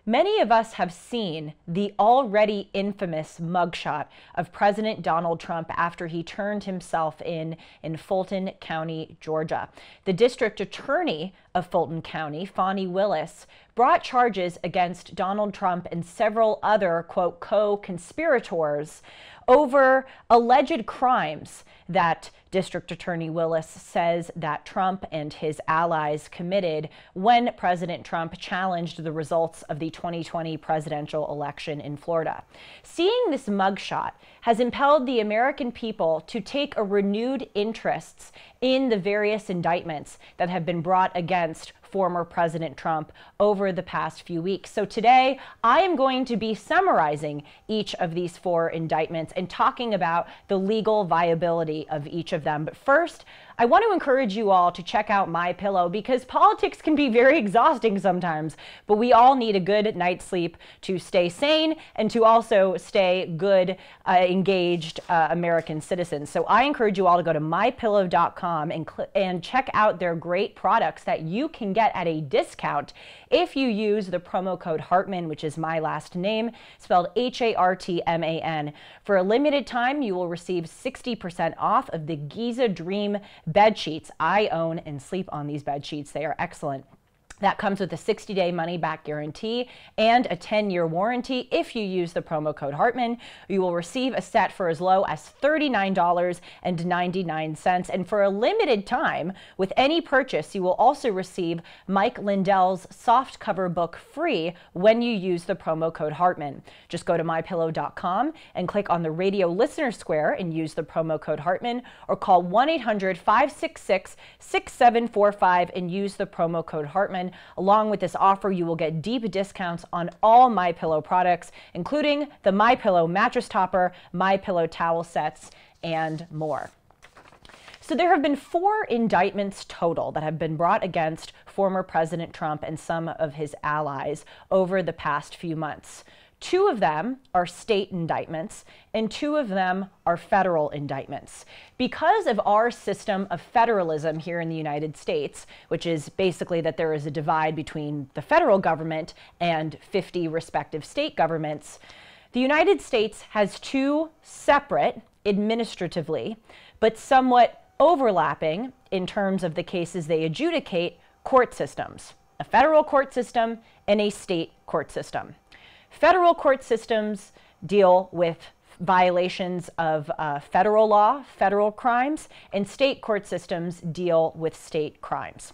Many of us have seen the already infamous mugshot of President Donald Trump after he turned himself in Fulton County, Georgia. The district attorney of Fulton County, Fani Willis, brought charges against Donald Trump and several other, quote, co-conspirators over alleged crimes that District Attorney Willis says that Trump and his allies committed when President Trump challenged the results of the 2020 presidential election in Florida. Seeing this mugshot has impelled the American people to take a renewed interest in the various indictments that have been brought against former President Trump over the past few weeks. So today, I am going to be summarizing each of these 4 indictments and talking about the legal viability of each of them. But first, I want to encourage you all to check out MyPillow because politics can be very exhausting sometimes, but we all need a good night's sleep to stay sane and to also stay good, engaged American citizens. So I encourage you all to go to mypillow.com and check out their great products that you can get at a discount if you use the promo code Hartman, which is my last name, spelled Hartman. For a limited time, you will receive 60% off of the Giza Dream bed sheets. I own and sleep on these bed sheets. They are excellent. That comes with a 60-day money-back guarantee and a 10-year warranty. If you use the promo code Hartman, you will receive a set for as low as $39.99. And for a limited time, with any purchase, you will also receive Mike Lindell's soft cover book free when you use the promo code Hartman. Just go to mypillow.com and click on the radio listener square and use the promo code Hartman, or call 1-800-566-6745 and use the promo code Hartman. Along with this offer, you will get deep discounts on all MyPillow products, including the MyPillow mattress topper, MyPillow towel sets, and more. So there have been 4 indictments total that have been brought against former President Trump and some of his allies over the past few months. 2 of them are state indictments, and 2 of them are federal indictments. Because of our system of federalism here in the United States, which is basically that there is a divide between the federal government and 50 respective state governments, the United States has 2 separate, administratively, but somewhat overlapping in terms of the cases they adjudicate, court systems, a federal court system and a state court system. Federal court systems deal with violations of federal law, federal crimes, and state court systems deal with state crimes.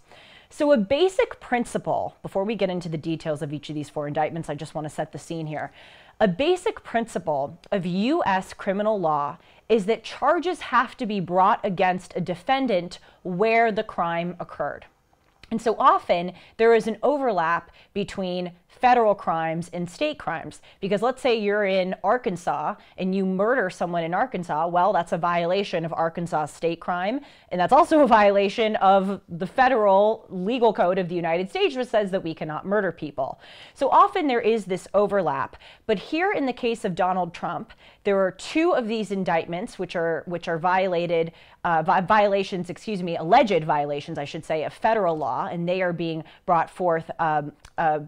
So a basic principle, before we get into the details of each of these 4 indictments, I just want to set the scene here. A basic principle of U.S. criminal law is that charges have to be brought against a defendant where the crime occurred. And so often there is an overlap between federal crimes and state crimes, because let's say you're in Arkansas and you murder someone in Arkansas. Well, that's a violation of Arkansas state crime, and that's also a violation of the federal legal code of the United States, which says that we cannot murder people. So often there is this overlap. But here in the case of Donald Trump, there are 2 of these indictments which are violated violations, alleged violations, I should say, of federal law, and they are being brought forth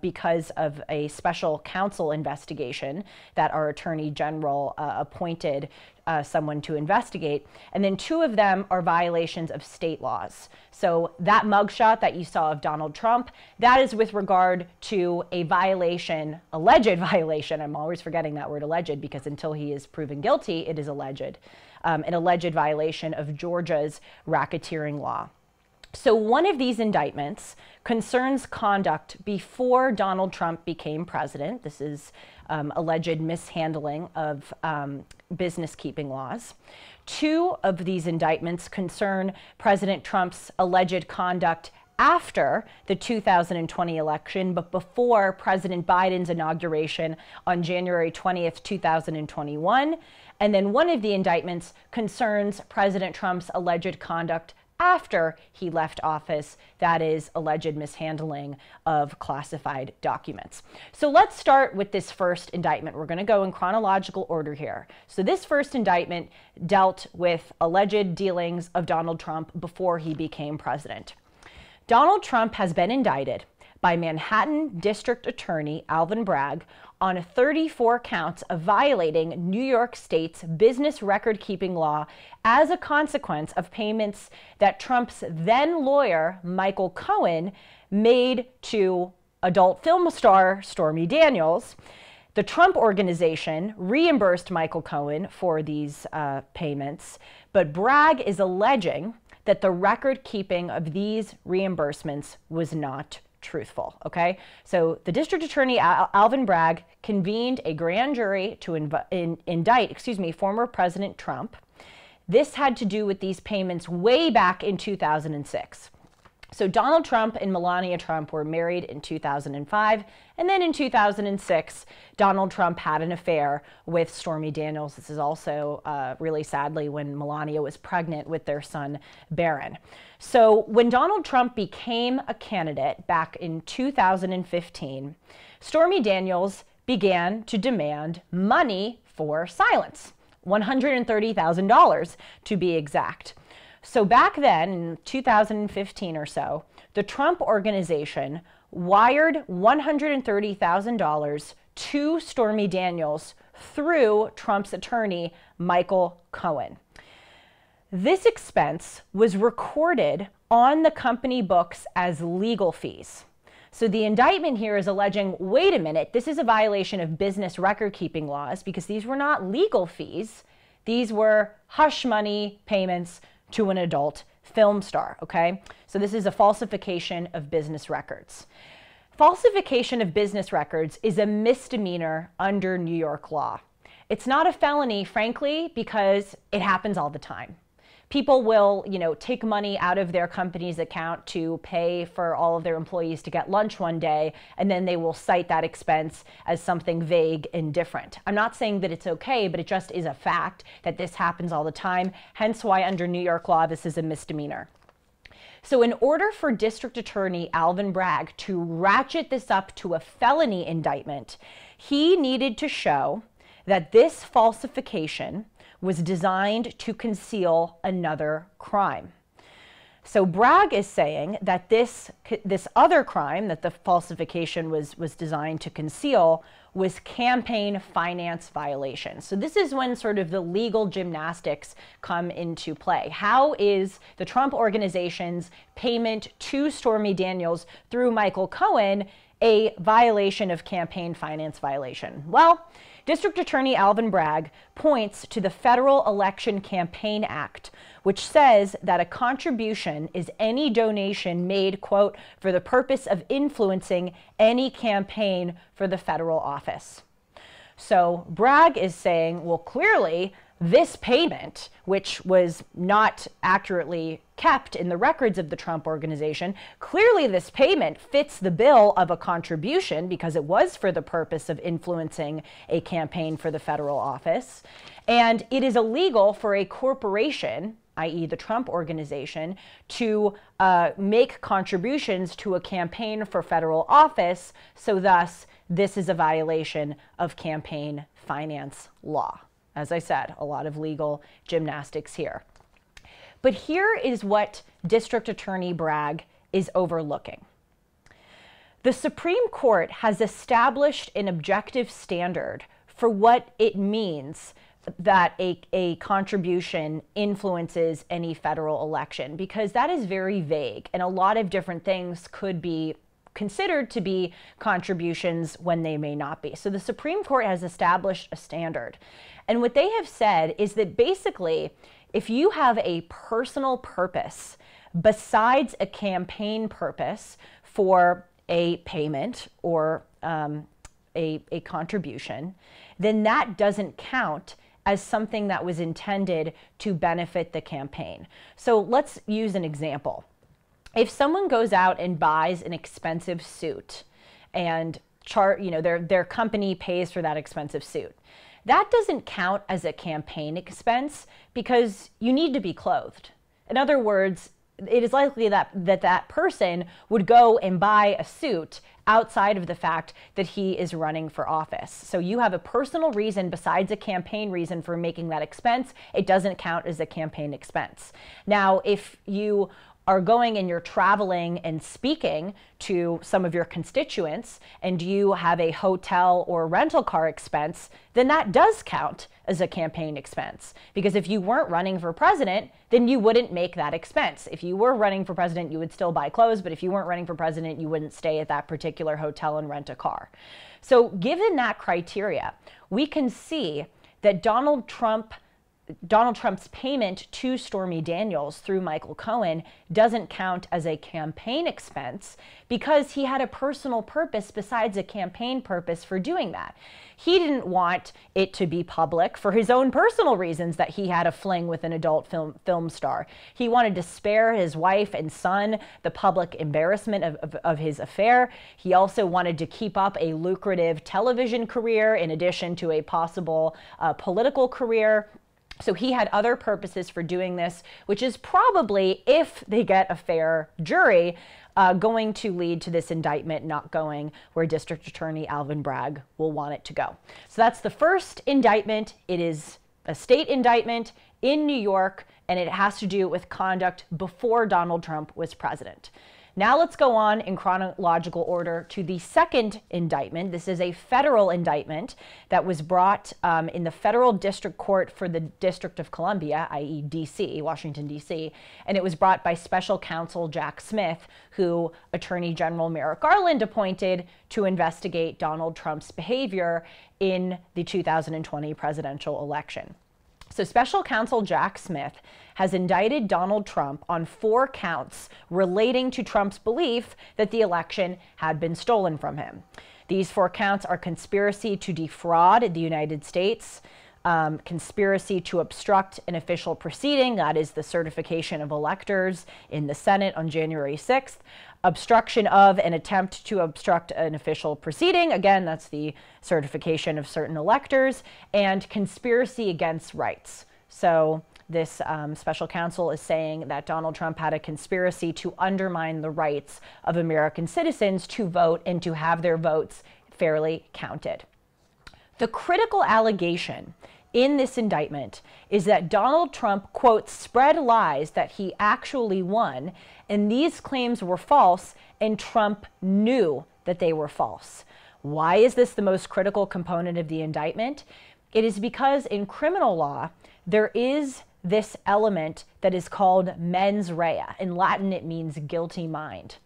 because of a special counsel investigation that our Attorney General appointed someone to investigate. And then 2 of them are violations of state laws. So that mugshot that you saw of Donald Trump, that is with regard to a violation, alleged violation. I'm always forgetting that word alleged because until he is proven guilty, it is alleged. An alleged violation of Georgia's racketeering law. So one of these indictments concerns conduct before Donald Trump became president. This is alleged mishandling of business keeping laws. 2 of these indictments concern President Trump's alleged conduct after the 2020 election, but before President Biden's inauguration on January 20th, 2021. And then one of the indictments concerns President Trump's alleged conduct after he left office, that is alleged mishandling of classified documents. So let's start with this first indictment. We're going to go in chronological order here. So this first indictment dealt with alleged dealings of Donald Trump before he became president. Donald Trump has been indicted by Manhattan District Attorney Alvin Bragg on 34 counts of violating New York State's business record-keeping law as a consequence of payments that Trump's then lawyer, Michael Cohen, made to adult film star Stormy Daniels. The Trump Organization reimbursed Michael Cohen for these payments, but Bragg is alleging that the record-keeping of these reimbursements was not truthful, okay? So the District Attorney Alvin Bragg convened a grand jury to indict former President Trump. This had to do with these payments way back in 2006. So Donald Trump and Melania Trump were married in 2005, and then in 2006, Donald Trump had an affair with Stormy Daniels. This is also really sadly when Melania was pregnant with their son, Barron. So when Donald Trump became a candidate back in 2015, Stormy Daniels began to demand money for silence, $130,000 to be exact. So back then, in 2015 or so, the Trump Organization wired $130,000 to Stormy Daniels through Trump's attorney, Michael Cohen. This expense was recorded on the company books as legal fees. So the indictment here is alleging, wait a minute, this is a violation of business record-keeping laws because these were not legal fees. These were hush money payments to an adult film star, okay? So this is a falsification of business records. Falsification of business records is a misdemeanor under New York law. It's not a felony, frankly, because it happens all the time. People will, take money out of their company's account to pay for all of their employees to get lunch one day, and then they will cite that expense as something vague and different. I'm not saying that it's okay, but it just is a fact that this happens all the time, hence why under New York law this is a misdemeanor. So in order for District Attorney Alvin Bragg to ratchet this up to a felony indictment, he needed to show that this falsification was designed to conceal another crime. So Bragg is saying that this other crime that the falsification was designed to conceal was campaign finance violation. So this is when sort of the legal gymnastics come into play. How is the Trump Organization's payment to Stormy Daniels through Michael Cohen a violation of campaign finance violation? Well, District Attorney Alvin Bragg points to the Federal Election Campaign Act, which says that a contribution is any donation made, quote, for the purpose of influencing any campaign for the federal office. So Bragg is saying, well, clearly this payment, which was not accurately kept in the records of the Trump Organization, clearly this payment fits the bill of a contribution because it was for the purpose of influencing a campaign for the federal office. And it is illegal for a corporation, i.e. the Trump Organization, to make contributions to a campaign for federal office. So thus, this is a violation of campaign finance law. As I said, a lot of legal gymnastics here. But here is what District Attorney Bragg is overlooking. The Supreme Court has established an objective standard for what it means that a contribution influences any federal election, because that is very vague, and a lot of different things could be considered to be contributions when they may not be. So the Supreme Court has established a standard. And what they have said is that basically, if you have a personal purpose besides a campaign purpose for a payment or a contribution, then that doesn't count as something that was intended to benefit the campaign. So let's use an example. If someone goes out and buys an expensive suit and their company pays for that expensive suit, that doesn't count as a campaign expense because you need to be clothed. In other words, it is likely that person would go and buy a suit outside of the fact that he is running for office. So you have a personal reason besides a campaign reason for making that expense. It doesn't count as a campaign expense. Now, if you are going and you're traveling and speaking to some of your constituents and you have a hotel or rental car expense, then that does count as a campaign expense. Because if you weren't running for president, then you wouldn't make that expense. If you were running for president, you would still buy clothes, but if you weren't running for president, you wouldn't stay at that particular hotel and rent a car. So given that criteria, we can see that Donald Trump's payment to Stormy Daniels through Michael Cohen doesn't count as a campaign expense because he had a personal purpose besides a campaign purpose for doing that. He didn't want it to be public for his own personal reasons that he had a fling with an adult film star. He wanted to spare his wife and son the public embarrassment of his affair. He also wanted to keep up a lucrative television career in addition to a possible political career. So he had other purposes for doing this, which is probably, if they get a fair jury, going to lead to this indictment not going where District Attorney Alvin Bragg will want it to go. So that's the first indictment. It is a state indictment in New York, and it has to do with conduct before Donald Trump was president. Now let's go on in chronological order to the second indictment. This is a federal indictment that was brought in the federal district court for the District of Columbia, i.e. D.C., Washington, D.C., and it was brought by special counsel Jack Smith, who Attorney General Merrick Garland appointed to investigate Donald Trump's behavior in the 2020 presidential election. So special counsel Jack Smith has indicted Donald Trump on 4 counts relating to Trump's belief that the election had been stolen from him. These 4 counts are conspiracy to defraud the United States, conspiracy to obstruct an official proceeding, that is the certification of electors in the Senate on January 6th, obstruction of an attempt to obstruct an official proceeding, again, that's the certification of certain electors, and conspiracy against rights. So this special counsel is saying that Donald Trump had a conspiracy to undermine the rights of American citizens to vote and to have their votes fairly counted. The critical allegation in this indictment is that Donald Trump, quote, spread lies that he actually won, and these claims were false, and Trump knew that they were false. Why is this the most critical component of the indictment? It is because in criminal law, there is this element that is called mens rea. In Latin, it means guilty mind.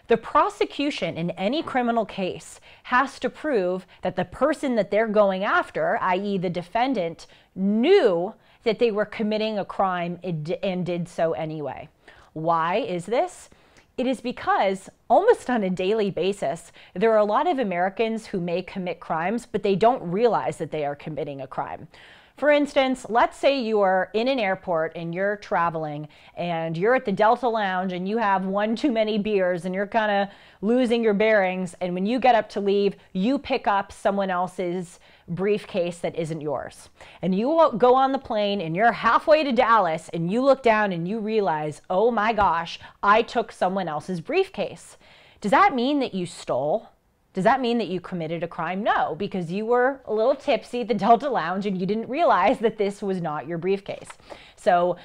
The prosecution in any criminal case has to prove that the person that they're going after, i.e. the defendant, knew that they were committing a crime and did so anyway. Why is this? It is because almost on a daily basis, there are a lot of Americans who may commit crimes, but they don't realize that they are committing a crime. For instance, let's say you are in an airport and you're traveling and you're at the Delta Lounge and you have one too many beers and you're kind of losing your bearings, and when you get up to leave, you pick up someone else's briefcase that isn't yours. And you go on the plane and you're halfway to Dallas and you look down and you realize, oh my gosh, I took someone else's briefcase. Does that mean that you stole? Does that mean that you committed a crime? No, because you were a little tipsy at the Delta Lounge and you didn't realize that this was not your briefcase. So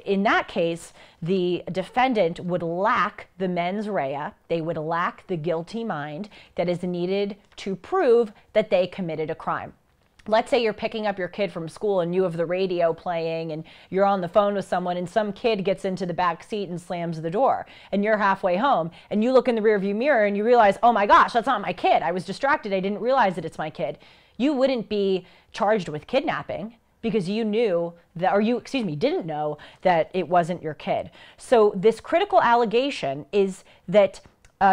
in that case, the defendant would lack the mens rea, they would lack the guilty mind that is needed to prove that they committed a crime. Let's say you're picking up your kid from school and you have the radio playing and you're on the phone with someone and some kid gets into the back seat and slams the door and you're halfway home and you look in the rearview mirror and you realize, oh my gosh, that's not my kid. I was distracted. I didn't realize that it's my kid. You wouldn't be charged with kidnapping because you knew that, or you, didn't know that it wasn't your kid. So this critical allegation is that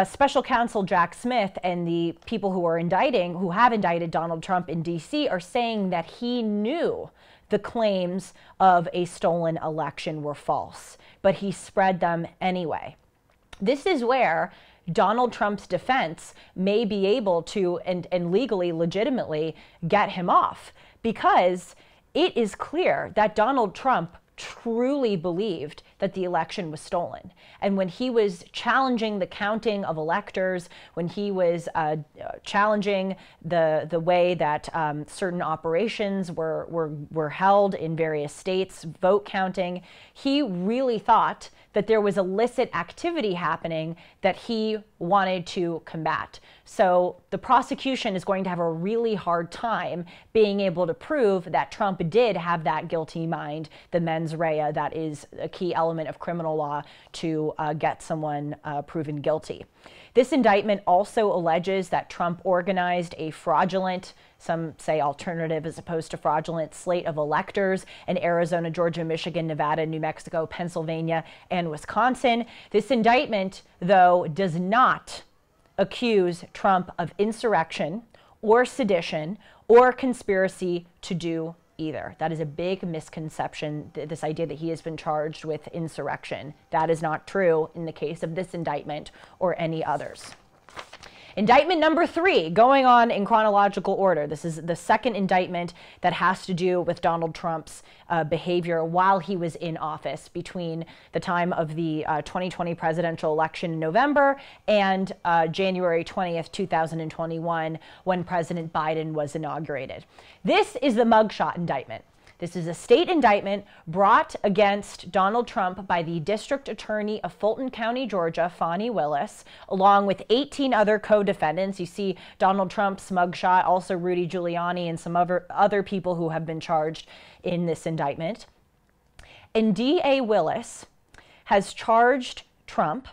Special Counsel Jack Smith and the people who have indicted Donald Trump in D.C. are saying that he knew the claims of a stolen election were false, but he spread them anyway. This is where Donald Trump's defense may be able to, and legally, legitimately, get him off, because it is clear that Donald Trump truly believed that the election was stolen. And when he was challenging the counting of electors, when he was challenging the way that certain operations were held in various states, vote counting, he really thought that there was illicit activity happening that he wanted to combat. So the prosecution is going to have a really hard time being able to prove that Trump did have that guilty mind, the mens rea, that is a key element of criminal law to get someone proven guilty. This indictment also alleges that Trump organized a fraudulent, some say alternative as opposed to fraudulent, slate of electors in Arizona, Georgia, Michigan, Nevada, New Mexico, Pennsylvania, and Wisconsin. This indictment, though, does not accuse Trump of insurrection or sedition or conspiracy to do either. That is a big misconception, this idea that he has been charged with insurrection. That is not true in the case of this indictment or any others. Indictment number 3, going on in chronological order. This is the second indictment that has to do with Donald Trump's behavior while he was in office between the time of the 2020 presidential election in November and January 20th, 2021, when President Biden was inaugurated. This is the mugshot indictment. This is a state indictment brought against Donald Trump by the District Attorney of Fulton County, Georgia, Fani Willis, along with 18 other co-defendants. You see Donald Trump's mugshot, also Rudy Giuliani and some other people who have been charged in this indictment. And DA Willis has charged Trump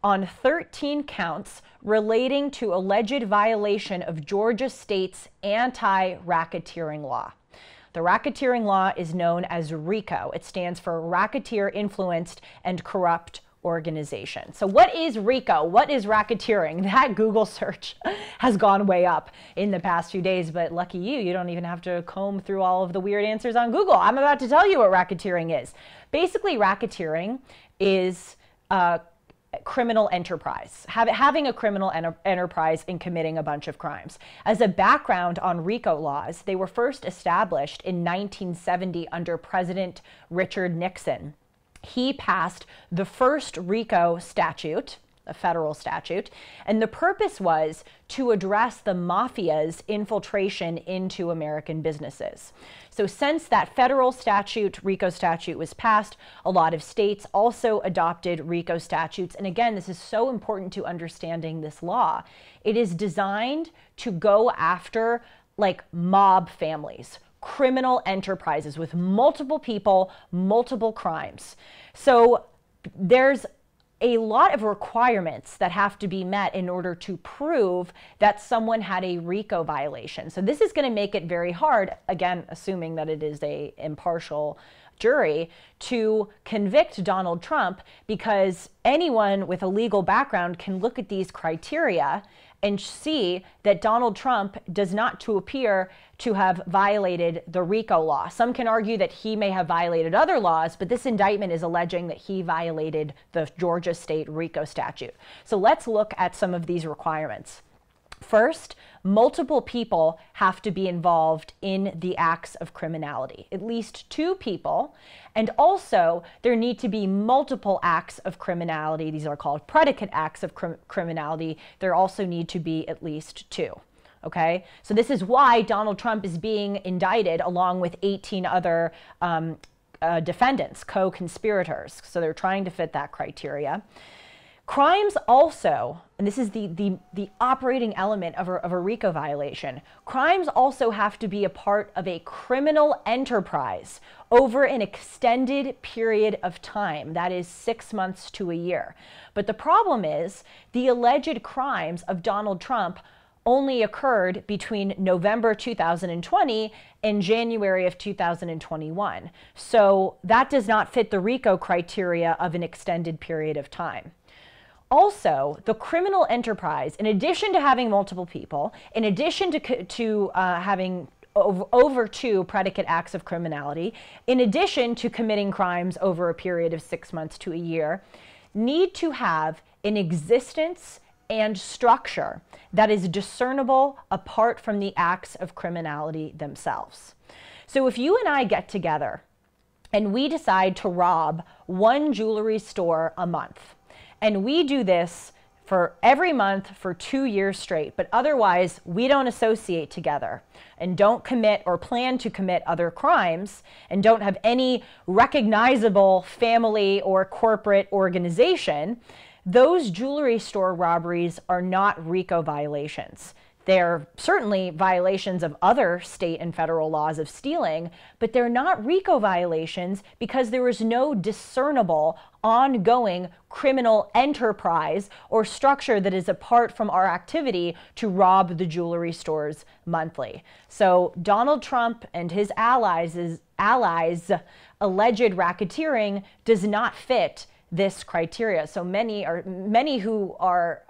on 13 counts relating to alleged violation of Georgia state's anti-racketeering law. The racketeering law is known as RICO. It stands for Racketeer Influenced and Corrupt Organization. So what is RICO? What is racketeering? That Google search has gone way up in the past few days, but lucky you, you don't even have to comb through all of the weird answers on Google. I'm about to tell you what racketeering is. Basically, racketeering is criminal enterprise, having a criminal enterprise and committing a bunch of crimes. As a background on RICO laws, they were first established in 1970 under President Richard Nixon. He passed the first RICO statute, a federal statute, and the purpose was to address the mafia's infiltration into American businesses. So since that federal statute, RICO statute, was passed, a lot of states also adopted RICO statutes. And again, this is so important to understanding this law. It is designed to go after like mob families, criminal enterprises with multiple people, multiple crimes. So there's a lot of requirements that have to be met in order to prove that someone had a RICO violation. So this is going to make it very hard, again, assuming that it is an impartial jury, to convict Donald Trump, because anyone with a legal background can look at these criteria and see that Donald Trump does not appear to have violated the RICO law. Some can argue that he may have violated other laws, but this indictment is alleging that he violated the Georgia state RICO statute. So let's look at some of these requirements. First, multiple people have to be involved in the acts of criminality, at least 2 people. And also, there need to be multiple acts of criminality. These are called predicate acts of criminality. There also need to be at least 2. Okay, so this is why Donald Trump is being indicted along with 18 other defendants, co-conspirators. So they're trying to fit that criteria. Crimes also, and this is the operating element of a RICO violation, crimes also have to be a part of a criminal enterprise over an extended period of time, that is 6 months to a year. But the problem is the alleged crimes of Donald Trump only occurred between November 2020 and January of 2021. So that does not fit the RICO criteria of an extended period of time. Also, the criminal enterprise, in addition to having multiple people, in addition to having over 2 predicate acts of criminality, in addition to committing crimes over a period of 6 months to a year, need to have an existence and structure that is discernible apart from the acts of criminality themselves. So if you and I get together and we decide to rob one jewelry store a month. And we do this for every month for 2 years straight, but otherwise we don't associate together and don't commit or plan to commit other crimes and don't have any recognizable family or corporate organization, those jewelry store robberies are not RICO violations. They're certainly violations of other state and federal laws of stealing, but they're not RICO violations because there is no discernible, ongoing criminal enterprise or structure that is apart from our activity to rob the jewelry stores monthly. So Donald Trump and his allies' alleged racketeering does not fit this criteria. So many who are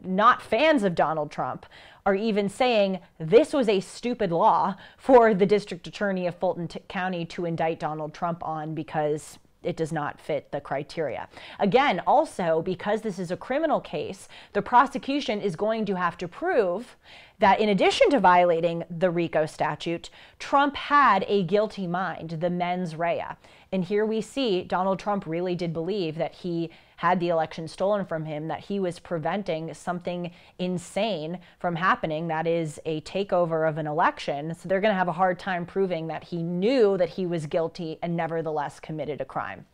not fans of Donald Trump are even saying this was a stupid law for the district attorney of Fulton County to indict Donald Trump on because it does not fit the criteria. Again, also, because this is a criminal case, the prosecution is going to have to prove that in addition to violating the RICO statute, Trump had a guilty mind, the mens rea. And here we see Donald Trump really did believe that he had the election stolen from him, that he was preventing something insane from happening, that is a takeover of an election. So they're going to have a hard time proving that he knew that he was guilty and nevertheless committed a crime.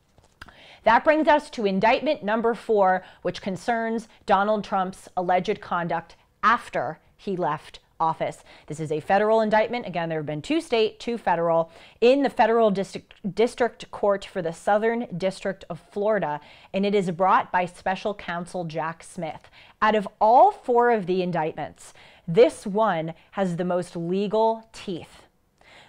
That brings us to indictment number 4, which concerns Donald Trump's alleged conduct after he left office. This is a federal indictment. Again, there have been 2 state, 2 federal, in the federal district court for the Southern District of Florida, and it is brought by special counsel Jack Smith. Out of all 4 of the indictments, this one has the most legal teeth.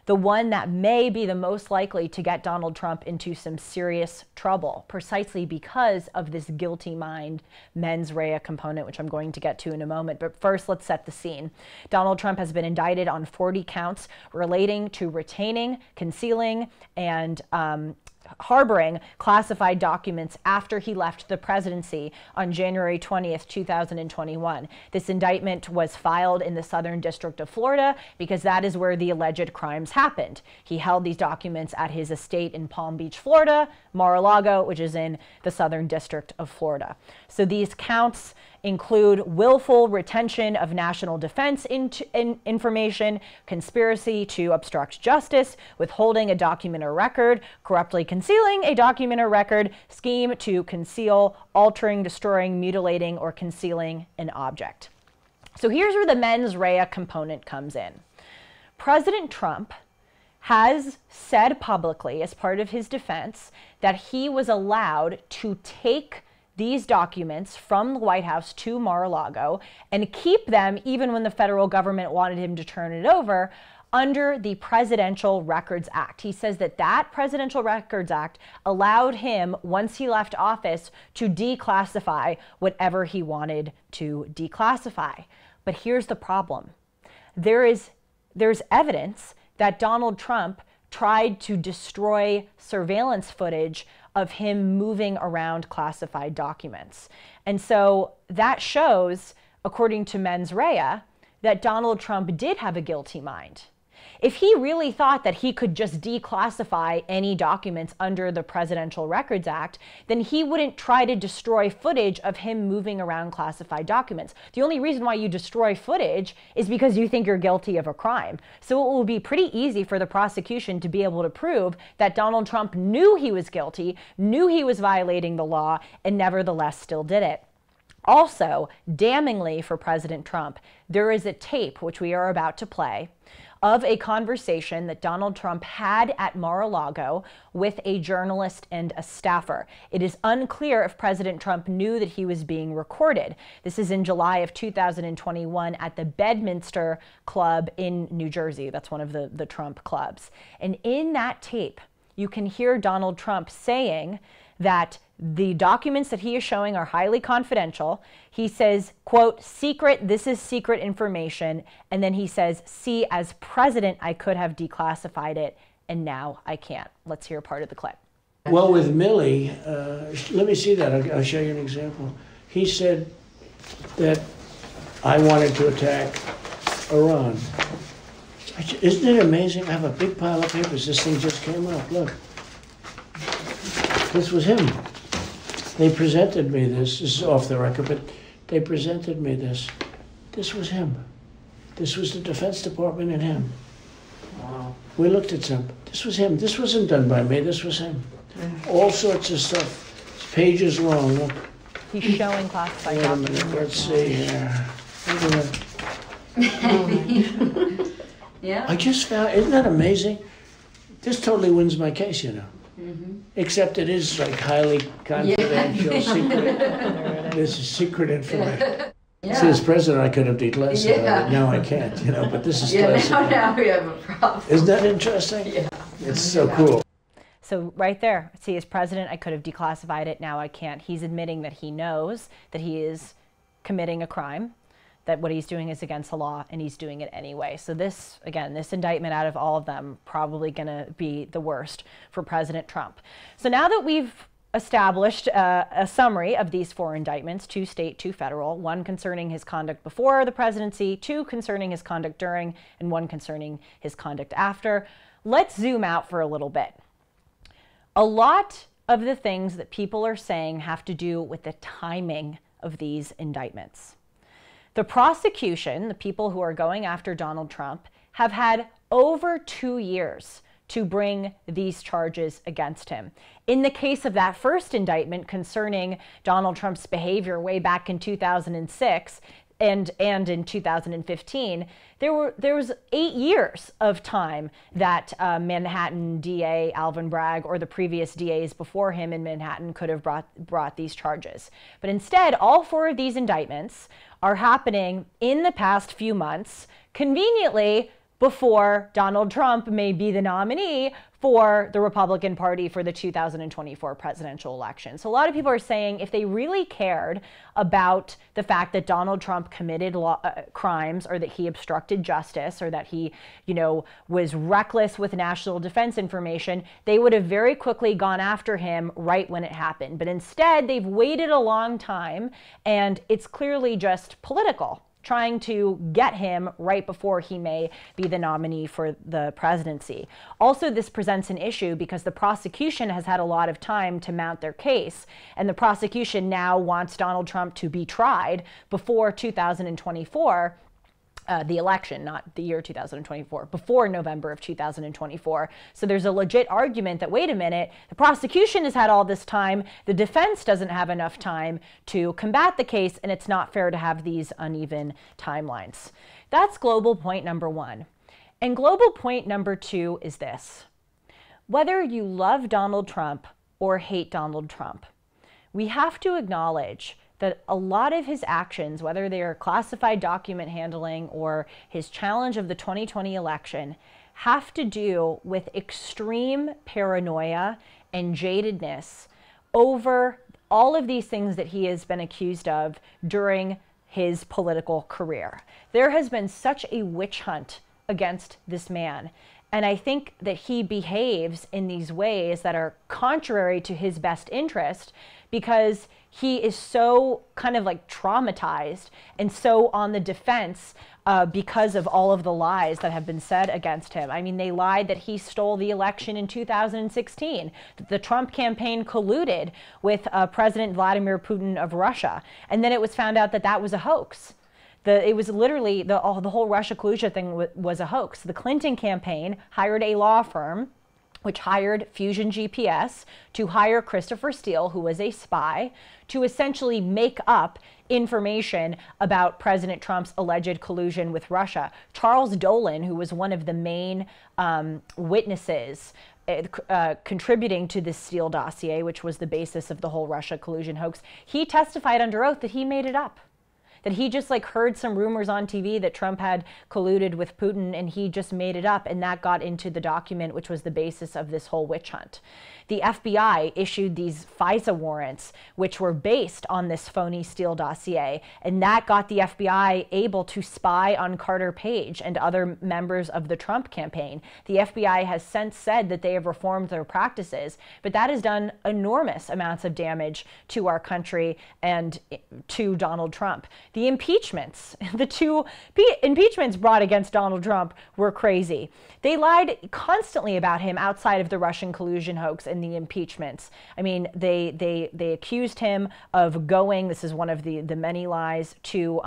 The one that may be the most likely to get Donald Trump into some serious trouble, precisely because of this guilty mind mens rea component, which I'm going to get to in a moment. But first, let's set the scene. Donald Trump has been indicted on 40 counts relating to retaining, concealing, and harboring classified documents after he left the presidency on January 20th, 2021. This indictment was filed in the Southern District of Florida because that is where the alleged crimes happened. He held these documents at his estate in Palm Beach, Florida, Mar-a-Lago, which is in the Southern District of Florida. So these counts include willful retention of national defense information, conspiracy to obstruct justice, withholding a document or record, corruptly concealing a document or record, scheme to conceal, altering, destroying, mutilating, or concealing an object. So here's where the mens rea component comes in. President Trump has said publicly, as part of his defense, that he was allowed to take these documents from the White House to Mar-a-Lago and keep them even when the federal government wanted him to turn it over under the Presidential Records Act. He says that that Presidential Records Act allowed him, once he left office, to declassify whatever he wanted to declassify. But here's the problem. There's evidence that Donald Trump tried to destroy surveillance footage of him moving around classified documents. And so that shows, according to mens rea, that Donald Trump did have a guilty mind. If he really thought that he could just declassify any documents under the Presidential Records Act, then he wouldn't try to destroy footage of him moving around classified documents. The only reason why you destroy footage is because you think you're guilty of a crime. So it will be pretty easy for the prosecution to be able to prove that Donald Trump knew he was guilty, knew he was violating the law, and nevertheless still did it. Also, damningly for President Trump, there is a tape, which we are about to play, of a conversation that Donald Trump had at Mar-a-Lago with a journalist and a staffer. It is unclear if President Trump knew that he was being recorded. This is in July of 2021 at the Bedminster Club in New Jersey. That's one of the Trump clubs. And in that tape, you can hear Donald Trump saying that the documents that he is showing are highly confidential. He says, quote, secret, this is secret information. And then he says, see, as president, I could have declassified it, and now I can't. Let's hear part of the clip. Well, with Milley, let me see that. I'll show you an example. He said that I wanted to attack Iran. Isn't it amazing? I have a big pile of papers. This thing just came up. Look. This was him. They presented me this. This is off the record, but they presented me this. This was him. This was the Defense Department and him. Wow. We looked at some. This was him. This wasn't done by me. This was him. All sorts of stuff. It's pages long. Look. He's showing classified Wait a documents. minute. Let's see here. Look at that. Yeah. I just found, isn't that amazing? This totally wins my case, you know. Except it is like highly confidential, secret. This is secret information. Yeah. See, as president, I could have declassified it. Now I can't, you know, but this is classified. Now we have a problem. Isn't that interesting? Yeah. It's so cool. So right there, see, as president, I could have declassified it. Now I can't. He's admitting that he knows that he is committing a crime, that what he's doing is against the law, and he's doing it anyway. So this, again, this indictment out of all of them, probably going to be the worst for President Trump. So now that we've established a summary of these 4 indictments, 2 state, 2 federal, 1 concerning his conduct before the presidency, 2 concerning his conduct during, and 1 concerning his conduct after, let's zoom out for a little bit. A lot of the things that people are saying have to do with the timing of these indictments. The prosecution, the people who are going after Donald Trump, have had over 2 years to bring these charges against him. In the case of that first indictment concerning Donald Trump's behavior way back in 2006 and in 2015, there was 8 years of time that Manhattan DA Alvin Bragg or the previous DAs before him in Manhattan could have brought these charges. But instead, all 4 of these indictments are happening in the past few months, conveniently before Donald Trump may be the nominee for the Republican Party for the 2024 presidential election. So a lot of people are saying if they really cared about the fact that Donald Trump committed crimes, or that he obstructed justice, or that he, was reckless with national defense information, they would have very quickly gone after him right when it happened. But instead, they've waited a long time, and it's clearly just political, trying to get him right before he may be the nominee for the presidency. Also, this presents an issue because the prosecution has had a lot of time to mount their case, and the prosecution now wants Donald Trump to be tried before 2024, the election, not the year 2024, before November of 2024. So there's a legit argument that, wait a minute, the prosecution has had all this time, the defense doesn't have enough time to combat the case, and it's not fair to have these uneven timelines. That's global point number 1. And global point number 2 is this. Whether you love Donald Trump or hate Donald Trump, we have to acknowledge that a lot of his actions, whether they are classified document handling or his challenge of the 2020 election, have to do with extreme paranoia and jadedness over all of these things that he has been accused of during his political career. There has been such a witch hunt against this man. And I think that he behaves in these ways that are contrary to his best interest because he is so kind of like traumatized and so on the defense because of all of the lies that have been said against him. I mean, they lied that he stole the election in 2016, that the Trump campaign colluded with President Vladimir Putin of Russia. And then it was found out that that was a hoax. It was literally, the whole Russia collusion thing was a hoax. The Clinton campaign hired a law firm which hired Fusion GPS to hire Christopher Steele, who was a spy, to essentially make up information about President Trump's alleged collusion with Russia. Charles Dolan, who was one of the main witnesses contributing to this Steele dossier, which was the basis of the whole Russia collusion hoax, he testified under oath that he made it up. That he just heard some rumors on TV that Trump had colluded with Putin, and he just made it up, and that got into the document which was the basis of this whole witch hunt. The FBI issued these FISA warrants which were based on this phony Steele dossier, and that got the FBI able to spy on Carter Page and other members of the Trump campaign. The FBI has since said that they have reformed their practices, but that has done enormous amounts of damage to our country and to Donald Trump. The impeachments, the two impeachments brought against Donald Trump were crazy. They lied constantly about him outside of the Russian collusion hoax and the impeachments. I mean, they accused him of going, this is one of the many lies, to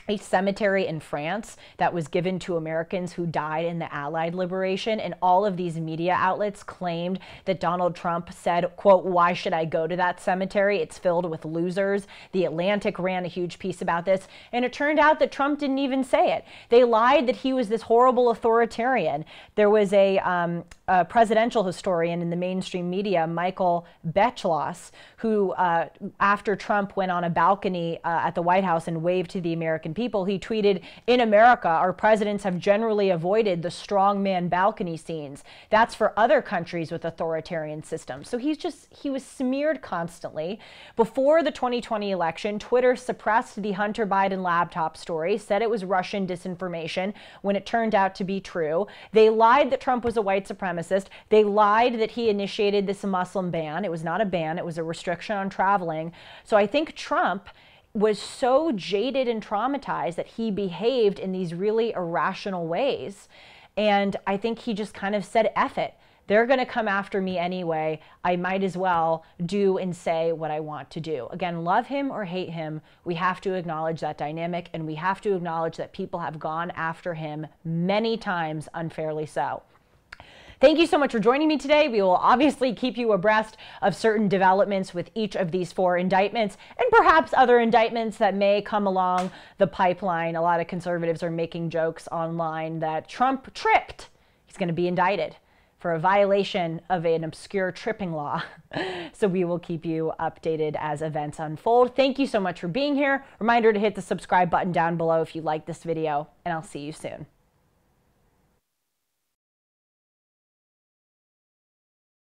a cemetery in France that was given to Americans who died in the Allied liberation. And all of these media outlets claimed that Donald Trump said, quote, "Why should I go to that cemetery? It's filled with losers." The Atlantic ran a huge piece about this. And it turned out that Trump didn't even say it. They lied that he was this horrible authoritarian. There was a presidential historian in the mainstream media, Michael Beschloss, who after Trump went on a balcony at the White House and waved to the American people, he tweeted, "In America, our presidents have generally avoided the strongman balcony scenes. That's for other countries with authoritarian systems." So he was smeared constantly. Before the 2020 election, Twitter suppressed the Hunter Biden laptop story, said it was Russian disinformation when it turned out to be true. They lied that Trump was a white supremacist. They lied that he initiated this Muslim ban. It was not a ban, it was a restriction on traveling. So I think Trump was so jaded and traumatized that he behaved in these really irrational ways. And I think he just kind of said, F it. They're going to come after me anyway. I might as well do and say what I want to do. Again, love him or hate him, we have to acknowledge that dynamic, and we have to acknowledge that people have gone after him many times, unfairly so. Thank you so much for joining me today. We will obviously keep you abreast of certain developments with each of these 4 indictments and perhaps other indictments that may come along the pipeline. A lot of conservatives are making jokes online that Trump tripped. He's going to be indicted for a violation of an obscure tripping law. So we will keep you updated as events unfold. Thank you so much for being here. Reminder to hit the subscribe button down below if you like this video, and I'll see you soon.